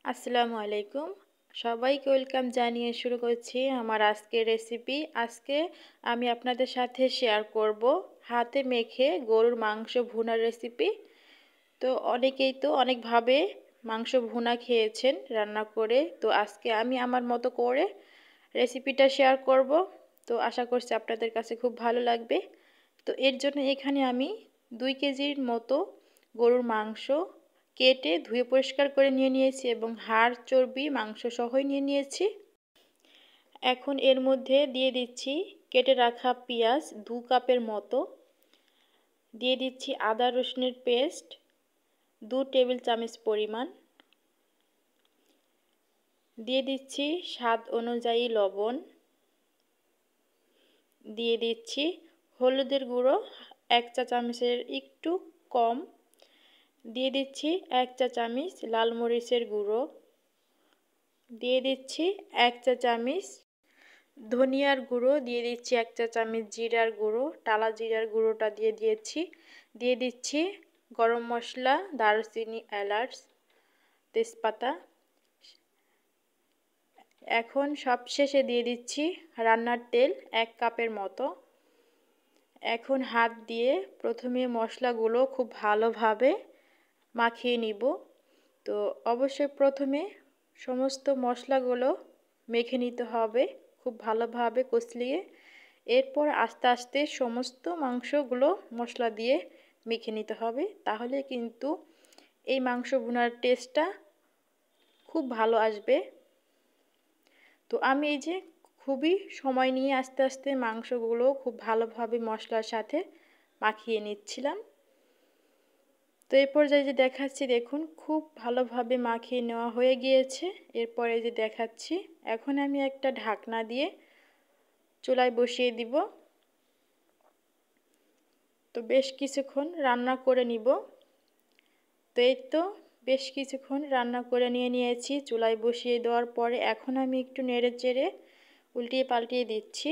আসসালামু আলাইকুম। সবাইকে ওয়েলকাম জানিয়ে শুরু করছি আমার আজকের রেসিপি। আজকে আমি আপনাদের সাথে শেয়ার করব হাতে মেখে গরুর মাংস ভুনার রেসিপি। তো অনেকেই তো অনেকভাবে মাংস ভুনা খেয়েছেন রান্না করে। তো আজকে আমি আমার মতো করে রেসিপিটা শেয়ার করব। তো আশা করছি আপনাদের কাছে খুব ভালো লাগবে। তো এর জন্য এখানে আমি 2 কেজির মতো গরুর মাংস কেটে ধুয়ে পরিষ্কার করে নিয়ে নিয়েছি এবং হাড় চর্বি মাংস সহই নিয়ে নিয়েছি। এখন এর মধ্যে দিয়ে দিচ্ছি কেটে রাখা পেঁয়াজ 2 কাপের মতো, দিয়ে দিচ্ছি আদা রসুনের পেস্ট 2 টেবিল চামচ পরিমাণ, দিয়ে দিচ্ছি স্বাদ অনুযায়ী লবণ, দিয়ে দিচ্ছি হলুদের গুঁড়ো 1 চা চামচের একটু কম, দিয়ে দিচ্ছি 1 চা চামচ লাল মরিচের গুঁড়ো, দিয়ে দিচ্ছি 1 চা চামচ ধনিয়ার গুঁড়ো, দিয়ে দিচ্ছি 1 চা চামচ জিরার গুঁড়ো, টালা জিরার গুঁড়োটা দিয়ে দিয়েছি, দিয়ে দিচ্ছি গরম মশলা, দারুচিনি, এলাচ, তেজপাতা। এখন সবশেষে দিয়ে দিচ্ছি রান্নার তেল 1 কাপের মতো। এখন হাত দিয়ে প্রথমে মশলাগুলো খুব ভালোভাবে মাখিয়ে নিব। তো অবশ্যই প্রথমে সমস্ত মশলাগুলো মেখে নিতে হবে খুব ভালোভাবে কষলিয়ে। এরপর আস্তে আস্তে সমস্ত মাংসগুলো মশলা দিয়ে মেখে নিতে হবে, তাহলে কিন্তু এই মাংস ভুনার টেস্টটা খুব ভালো আসবে। তো আমি এই যে খুবই সময় নিয়ে আস্তে আস্তে মাংসগুলো খুব ভালোভাবে মশলার সাথে মাখিয়ে নিচ্ছিলাম। তো এই পর্যায়ে যে দেখাচ্ছি দেখুন খুব ভালোভাবে মাখিয়ে নেওয়া হয়ে গিয়েছে। এরপরে যে দেখাচ্ছি এখন আমি একটা ঢাকনা দিয়ে চুলায় বসিয়ে দিব। তো বেশ কিছুক্ষণ রান্না করে নিব। তো এই তো বেশ কিছুক্ষণ রান্না করে নিয়েছি চুলায় বসিয়ে দেওয়ার পরে। এখন আমি একটু নেড়ে চেড়ে উল্টিয়ে পাল্টিয়ে দিচ্ছি।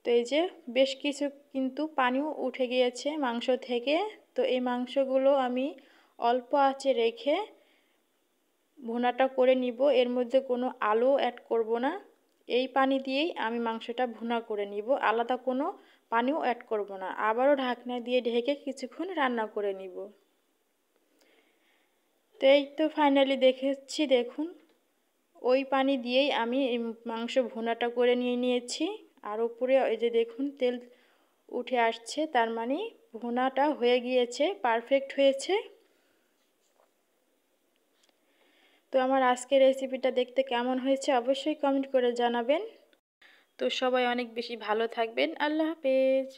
তো এই যে বেশ কিছু কিন্তু পানিও উঠে গিয়েছে মাংস থেকে। তো এই মাংসগুলো আমি অল্প আঁচে রেখে ভুনাটা করে নিব, এর মধ্যে কোনো আলু অ্যাড করব না। এই পানি দিয়েই আমি মাংসটা ভুনা করে নিব, আলাদা কোনো পানিও অ্যাড করব না। আবারও ঢাকনা দিয়ে ঢেকে কিছুক্ষণ রান্না করে নিব। তো এই তো ফাইনালি দেখেছি দেখুন ওই পানি দিয়েই আমি এই মাংস ভুনাটা করে নিয়েছি। আর উপরে এই যে দেখুন তেল উঠে আসছে, তার মানে ভুনাটা হয়ে গিয়েছে, পারফেক্ট হয়েছে। তো আমার আজকের রেসিপিটা দেখতে কেমন হয়েছে অবশ্যই কমেন্ট করে জানাবেন। তো সবাই অনেক বেশি ভালো থাকবেন। আল্লাহ হাফেজ।